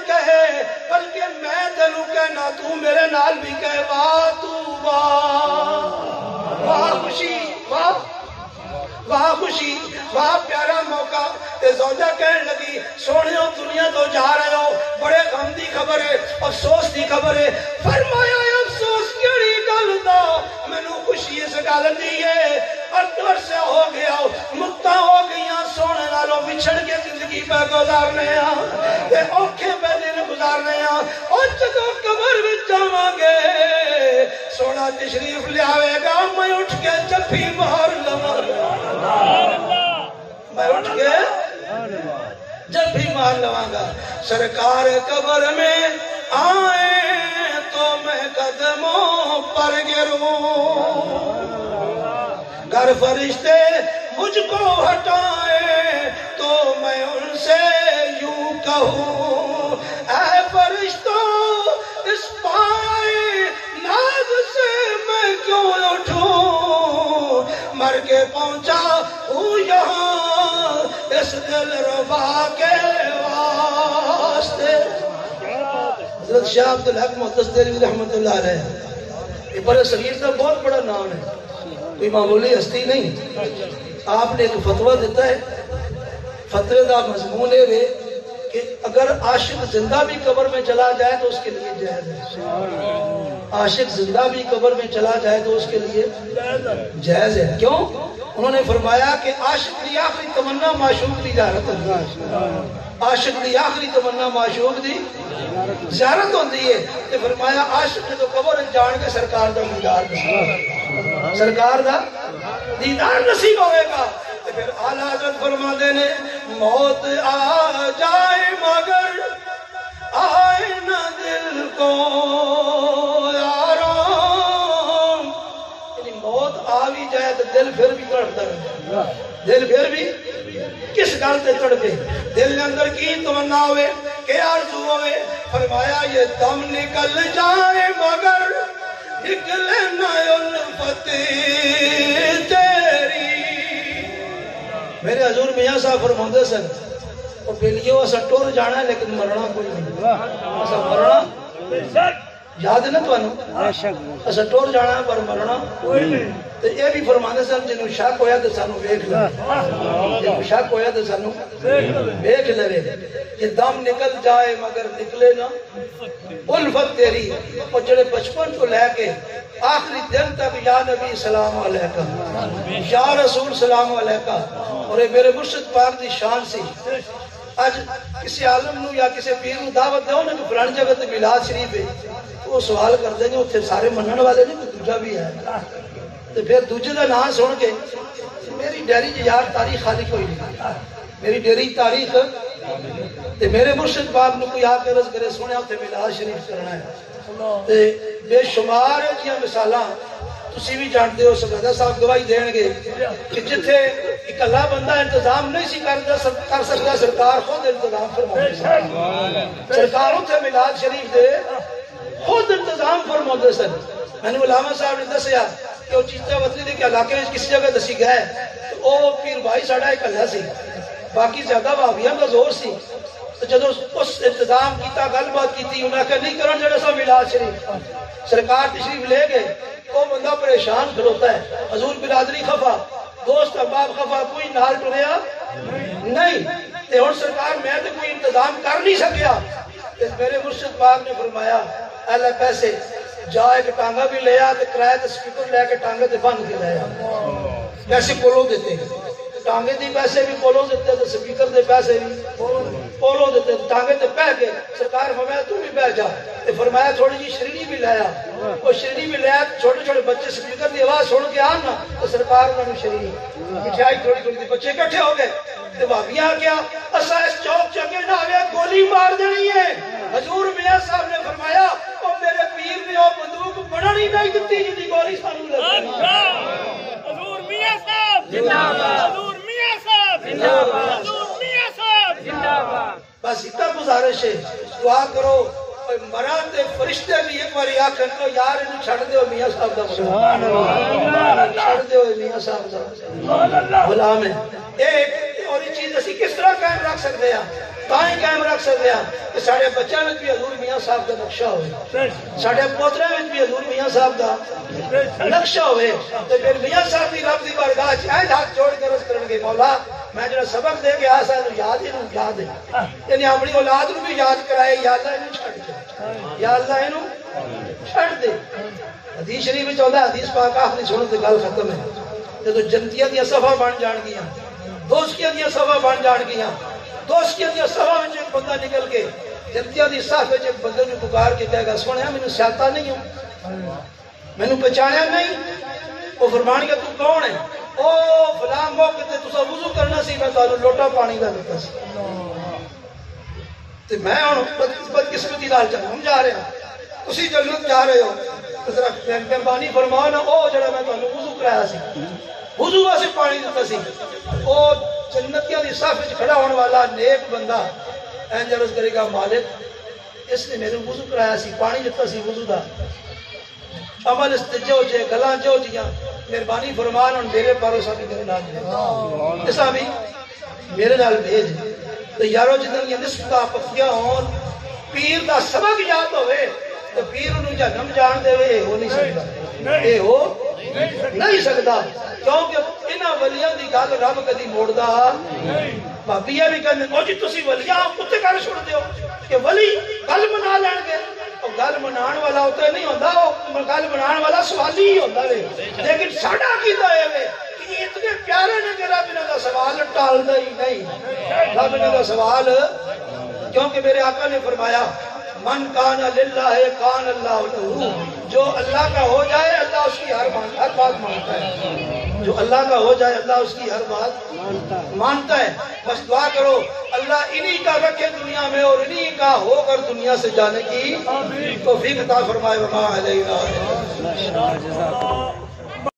A: کہے بلکہ میں تینوں کہنا تو میرے نال بھی کہے واہ خوشی، واہ خوشی، واہ پیارا موقع۔ تے زوجہ کہنے لگی سونیو دنیا تو جا رہے ہو، بڑے غم دی خبر ہے، افسوس دی خبر ہے۔ فرمایا افسوس کیڑی گل دا، مینوں خوشی اس گل دی ہے عرصہ ہو گیا، مدتاں ہو گئیاں سونے نالوں بچھڑ کے زندگی پہ گزارنے ہاں، تے اوکھے پہ دن گزارنے ہاں، اور جدوں قبر وچ جاواں گے سونا تشریف لیاوے گا، میں اٹھ کے جفی مار لواں گا، میں اٹھ کے جب بھی مار لواں گا۔ سرکار قبر میں آئے تو میں قدموں پر گروں، گر فرشتے مجھ کو ہٹائے تو میں ان سے یوں کہوں اے فرشتوں اس پائے ناز سے میں کیوں اٹھوں، مر کے پہنچا ہوں یہاں اس دل ربا کے واسطے۔ حضرت شاہ عبدالحق محدث دہلوی رحمت اللہ علیہ، یہ بڑے صغیر کا بہت بڑا نام ہے، کوئی معمولی ہستی نہیں۔ آپ نے ایک فتویٰ دیتا ہے، فتوے کا مضمون ہے کہ اگر عاشق زندہ بھی قبر میں چلا جائے تو اس کے لیے جائز ہے، عاشق زندہ بھی قبر میں چلا جائے تو اس کے لیے جائز ہے۔ کیوں؟ انہوں نے فرمایا کہ عاشق کی آخری تمنا معشوق کی زیارت ہوتی ہے، عاشق کی آخری تمنا معشوق کی زیارت ہوتی ہے۔ تو فرمایا عاشق نے تو قبر جان کے سرکار دا دیدار، سرکار دا دیدار نصیب ہوئے گا۔ تو پھر اعلیٰ حضرت فرماتے نے موت آ جائے مگر آئے نہ دل کو آرام، یعنی موت آ بھی جائے تو دل پھر بھی تڑپتا ہے، دل پھر بھی کس گل تے تڑپے، دل کے اندر کی تمنا ہوئے، کہ آرزو ہوئے۔ فرمایا یہ دم نکل جائے مگر نکلے نہ الفت تیری۔ میرے حضور میاں صاحب فرماندے سن اور بیلیو اسا ٹور جانا ہے لیکن مرنا کوئی نہیں، اسا مرنا یاد ہے نا تو اسا ٹور جانا ہے پر مرنا کوئی نہیں۔ تو یہ بھی فرماندے سن جنہوں شک ہویا تو سانو ویکھ لے، جنہوں شک ہویا تو سانو ویکھ لے، یہ دم نکل جائے مگر نکلے نا الفت تیری۔ اور جڑے بچپن تو لے کے آخری دن تک یا نبی سلام علیکہ، یا رسول سلام علیکہ، اور یہ میرے مرشد پاک دی شان سی۔ آج کسی عالم نو یا کسی پیر نو دعوت دے کہ فلانی جگہ تے میلاد شریف ہے، تو وہ سوال کر دیں گے اتنے سارے منن والے نہیں، کوئی دوجا بھی ہے، تو پھر دوجے دا نام سن کے میری ڈیری جو یار تاریخ خالی کوئی نہیں، میری ڈیری تاریخ تے میرے مرشد پاک نو کوئی آکے عرض کرے سونے اتنے میلاد شریف کرنا ہے، تے بے شمار جیاں مثالاں تسی بھی جانتے ہو، سبزہ صاحب گواہی دین گے کہ جتھے ایک اللہ بندہ انتظام نہیں سی کر سکتا، سرکار خود انتظام فرماتے سن، سرکار اتھے میلاد شریف دے خود انتظام فرماتے سن۔ میں نے علامہ صاحب نے دسیا کہ وہ چیزیں وطنی دے کے علاقے میں کسی جگہ دسی گئے تو وہ پیر بھائی ساڑھا ایک اللہ سی، باقی زیادہ وہابیاں کا زور سی۔ تو جدو اس انتظام کیتا گل بات کیتی انہاں کہ نہیں کرن جڑا سا میلاد شریف، سرکار تشریف لے گئے، وہ بندہ پریشان کھلوتا ہے، حضور برادری خفا، دوست احباب خفا، کوئی نال ٹریا نہیں، تے ہن سرکار میں تے کوئی انتظام کر نہیں سکیا۔ میرے مرشد پاک نے فرمایا اللہ پیسے جا ایک ٹانگا بھی لیا تو کرایہ تے سپیکر لے کے ٹانگے تے بن کے لیا پیسے کولو دیتے ٹانگے دی پیسے بھی کولو دیتے تو سپیکر دے پیسے بھی کولو دیتے ٹانگے تے پہ کے سرکار فرمایا تو بھی بیٹھ جا تے فرمایا تھوڑی جی شریری بھی لایا وہ شریری بھی لیا چھوٹے چھوٹے بچے سپیکر دی آواز سن کے آن نا تو سرکار انہوں نے شریری مٹھائی تھوڑی تھوڑی بچے اکٹھے ہو گئے تے بھابیاں کیا اسا اس چوک چکے نہ آگے گولی مار دینی ہے حضور میاں صاحب نے فرمایا او میرے پیر نے او بندوق بڑھنی نہیں دتی جی گولی سانو لگی
B: حضور میاں صاحب زندہ باد حضور میاں صاحب زندہ باد حضور میاں صاحب زندہ باد
A: بس اتنا گزارش ہے دعا کرو مراد فرشتے بھی ایک باری آکھن کو یار انہوں چھڑ دے ہو میاں صاحب دا سبحان اللہ چھڑ دے ہو میاں صاحب دا سبحان اللہ غلام ہے ایک اور یہ چیز اسی کس طرح قائم رکھ سکتے ہیں تائیں قائم رکھ سکتے ہیں کہ ساڑھے بچہ میں بھی حضور میاں صاحب کا نقشہ ہوئے ساڑھے پوترے میں بھی حضور میاں صاحب کا نقشہ ہوئے تو پھر میاں صاحب کی رب دی بارگاہ چاہے ہاتھ جوڑ کے عرض کرن گے مولا میں جو سبق دے کے آسا ہے یاد ہے یعنی اپنی اولاد نو بھی یاد کرائے یا اللہ انہوں چھڑ دے یا اللہ انہوں چھڑ دے حدیث شریف میں چاہتا ہے حدیث پاک آخری سنو تے گل ختم ہے تو جنتیاں دیا صفحہ بن جان گیا دوستیاں دیا صفحہ بن جان گیا دوستیاں دیا صفحہ میں ایک بندہ نکل کے جنتیاں دی صفحہ میں ایک بندے نے پکار کے کہے گا سونے میں نے سیاتا نہیں ہوں میں نے پہچانیا نہیں وہ فرمان گیا تو کون ہے او فلاں موقع تے تسا وضو کرنا سی میں تانوں لوٹا پانی دا دتا سی تے میں ہن بدقسمتی نال ہم جا رہے ہیں تسی جنت جا رہے ہو تے ذرا مہربانی فرماؤ نا او جڑا میں تانوں وضو کرایا سی وضو واسطے پانی دتا سی او جنتیاں دی صف وچ کھڑا ہونے والا نیک بندہ اینج عرض کرے گا مالک اس نے میرے وضو کرایا سی پانی دتا سی وضو دا عمل استجو جے گلاں جو جیاں مہربانی فرمان اور میرے پاروسا بھی میرے نال بھیج ایسا بھی میرے نال بھیج تو یارو جدن یہ نسبتہ پکیاں ہون پیر دا سبق یاد ہوئے تو پیر انہوں جہنم جان دے ہوئے ہو نہیں سکتا اے ہو نہیں سکتا کیونکہ انہاں ولیاں دی گل رب کدی موڑدا بھابیاں بھی کہندے او جی تسی ولیاں کتے گل چھوڑ دیو کہ ولی گل منا لین گے او گل منان والا اوتے نہیں ہوندا او گل منان والا سوالی ہی ہوندا ہے لیکن ساڈا کیتا ہے کہ اتنے پیارے نے کہ رب انہاں دا سوال ٹالدا ہی نہیں رب انہاں دا سوال کیونکہ میرے آقا نے فرمایا من کان للہ کان اللہ لہو جو اللہ کا ہو جائے اللہ اس کی ہر بات مانتا ہے جو اللہ کا ہو جائے اللہ اس کی ہر بات مانتا ہے بس دعا کرو اللہ انہی کا رکھے دنیا میں اور انہی کا ہو کر دنیا سے جانے کی توفیق عطا فرمائے وما علینا